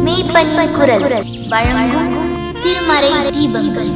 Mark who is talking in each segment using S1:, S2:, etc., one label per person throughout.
S1: மெய்ப்பனின் குரல் வழங்கும் திருமறை தீபங்கள்.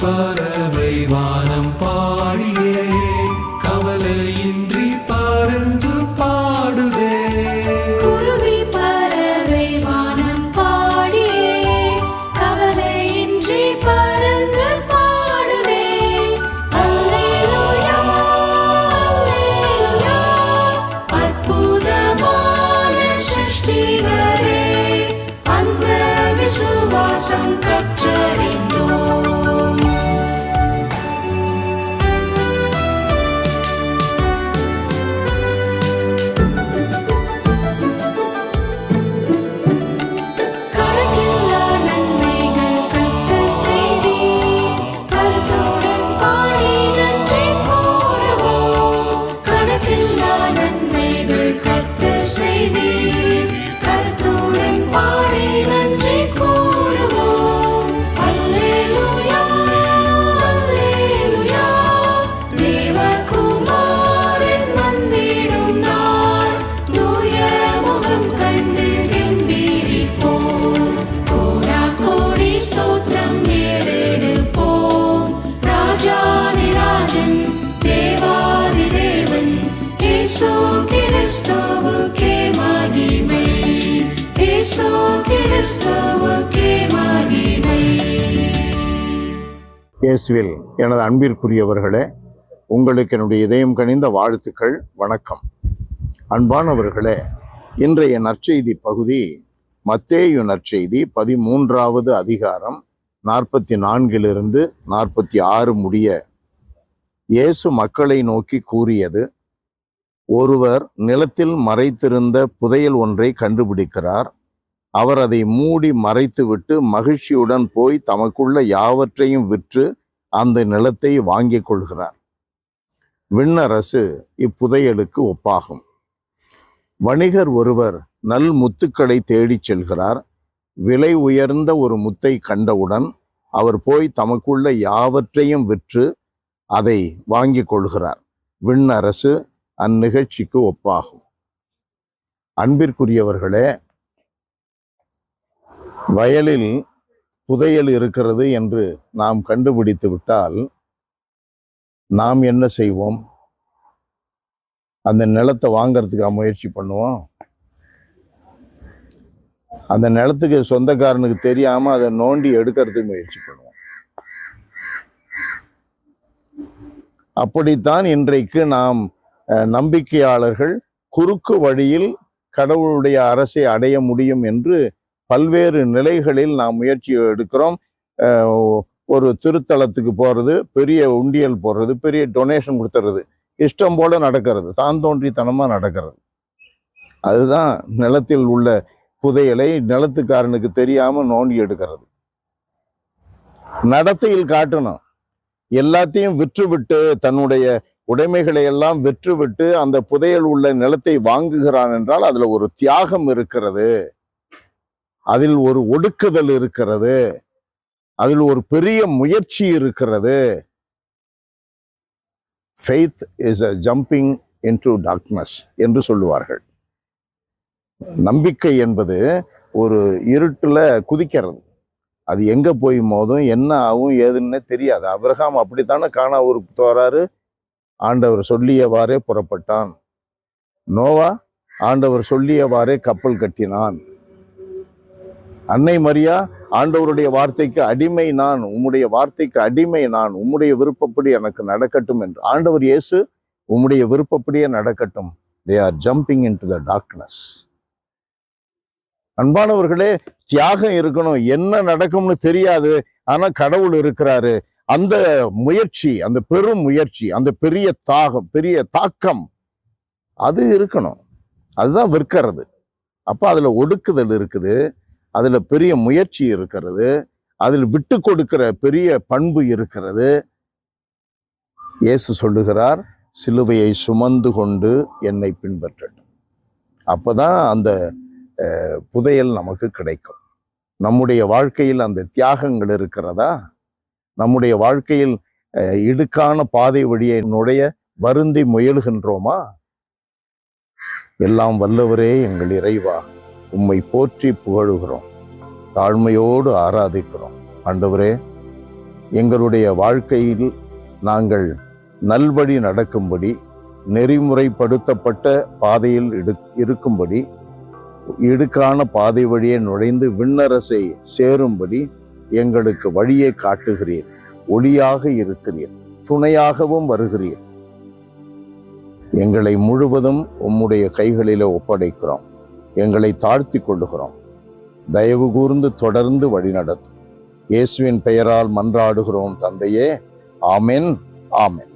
S2: பறவை வானம் பாடியே கவலையின்றி பறந்து பாடுதே.
S3: குருவி பறவை வானம் பாடியே கவலையின்றி பறந்து பாடுதே. அல்லேலூயா அல்லேலூயா, அற்புதமான சிருஷ்டிகரே, அந்த விசுவாசம் கற்றறிந்தோம்.
S4: இயேசுவில் எனது அன்பிற்குரியவர்களே, உங்களுக்கு என்னுடைய இதயம் கனிந்த வாழ்த்துக்கள், வணக்கம். அன்பானவர்களே, இன்றைய நற்செய்தி பகுதி மத்தேயு நற்செய்தி 13வது அதிகாரம் 44 46 முடிய. இயேசு மக்களை நோக்கி கூறியது: ஒருவர் நிலத்தில் மறைத்திருந்த புதையல் ஒன்றை கண்டுபிடிக்கிறார். அவர் அதை மூடி மறைத்துவிட்டு மகிழ்ச்சியுடன் போய் தமக்குள்ள யாவற்றையும் விற்று அந்த நிலத்தை வாங்கிக் கொள்கிறார். விண்ணரசு இப்புதையலுக்கு ஒப்பாகும். வணிகர் ஒருவர் நல் முத்துக்களை தேடிச் செல்கிறார். விலை உயர்ந்த ஒரு முத்தை கண்டவுடன் அவர் போய் தமக்குள்ள யாவற்றையும் விற்று அதை வாங்கிக் கொள்கிறார். விண்ணரசு அந்நிகழ்ச்சிக்கு ஒப்பாகும். அன்பிற்குரியவர்களே, வயலில் புதையல் இருக்கிறது என்று நாம் கண்டுபிடித்து விட்டால் நாம் என்ன செய்வோம்? அந்த நிலத்தை வாங்கிறதுக்கு முயற்சி பண்ணுவோம். அந்த நிலத்துக்கு சொந்தக்காரனுக்கு தெரியாம அதை நோண்டி எடுக்கிறதுக்கு முயற்சி பண்ணுவோம். அப்படித்தான் இன்றைக்கு நாம் நம்பிக்கையாளர்கள் குறுக்கு வழியில் கடவுளுடைய அரசை அடைய முடியும் என்று பல்வேறு நிலைகளில் நாம் முயற்சி எடுக்கிறோம். ஒரு திருத்தலத்துக்கு போகிறது, பெரிய உண்டியல் போடுறது, பெரிய டொனேஷன் கொடுத்துறது, இஷ்டம் போல நடக்கிறது, தான் தோன்றித்தனமா நடக்கிறது. அதுதான் நிலத்தில் உள்ள புதையலை நிலத்துக்காரனுக்கு தெரியாம நோண்டி எடுக்கிறது. நடத்தையில் காட்டணும். எல்லாத்தையும் விற்றுவிட்டு, தன்னுடைய உடைமைகளை எல்லாம் விற்றுவிட்டு அந்த புதையல் உள்ள நிலத்தை வாங்குகிறான் என்றால் அதுல ஒரு தியாகம் இருக்கிறது, அதில் ஒரு ஒடுக்குதல் இருக்கிறது, அதில் ஒரு பெரிய முயற்சி இருக்கிறது. Faith is a jumping into darkness என்று சொல்லுவார்கள். நம்பிக்கை என்பது ஒரு இருட்டுல குதிக்கிறது. அது எங்க போய் மோதும், என்ன ஆகும், ஏதுன்னு தெரியாது. ஆபிரகாம் அப்படித்தானே கானா ஊருக்கு போறாரு. ஆண்டவர் சொல்லியவாறே புறப்பட்டான். நோவா ஆண்டவர் சொல்லியவாறே கப்பல் கட்டினான். அன்னை மரியா ஆண்டவருடைய வார்த்தைக்கு அடிமை நான், உம்முடைய வார்த்தைக்கு அடிமை நான், உம்முடைய விருப்பப்படி எனக்கு நடக்கட்டும் என்று. ஆண்டவர் இயேசு உம்முடைய விருப்பப்படியே நடக்கட்டும். They are jumping into the darkness. அன்பானவர்களே, தியாகம் இருக்கணும். என்ன நடக்கும்னு தெரியாது, ஆனா கடவுள் இருக்கிறாரு. அந்த முயற்சி, அந்த பெரும் முயற்சி, அந்த பெரிய தாகம், பெரிய தாக்கம் அது இருக்கணும். அதுதான் விற்கிறது. அப்ப அதுல ஒடுக்குதல் இருக்குது, அதுல பெரிய முயற்சி இருக்கிறது, அதில் விட்டு கொடுக்கிற பெரிய பண்பு இருக்கிறது. இயேசு சொல்லுகிறார், சிலுவையை சுமந்து கொண்டு என்னை பின்பற்றட்டும். அப்பதான் அந்த புதையல் நமக்கு கிடைக்கும். நம்முடைய வாழ்க்கையில் அந்த தியாகங்கள் இருக்கிறதா? நம்முடைய வாழ்க்கையில் இடுக்கான பாதை வழியை நுழைய வருந்தி முயலுகின்றோமா? எல்லாம் வல்லவரே எங்கள் இறைவா, உம்மை போற்றி புகழுகிறோம், தாழ்மையோடு ஆராதிக்கிறோம். ஆண்டவரே, எங்களுடைய வாழ்க்கையில் நாங்கள் நல்வழி நடக்கும்படி, நெறிமுறைப்படுத்தப்பட்ட பாதையில் இருக்கும்படி, இடுக்கான பாதை வழியே நுழைந்து விண்ணரசை சேரும்படி எங்களுக்கு வழியை காட்டுகிறீர். ஒளியாக இருக்கிறீர், துணையாகவும் வருகிறீர். எங்களை முழுவதும் உம்முடைய கைகளிலே ஒப்படைக்கிறோம். எங்களை தாழ்த்தி கொள்ளுகிறோம். தயவு கூர்ந்து தொடர்ந்து வழிநடத்தும். இயேசுவின் பெயரால் மன்றாடுகிறோம் தந்தையே. ஆமென், ஆமென்.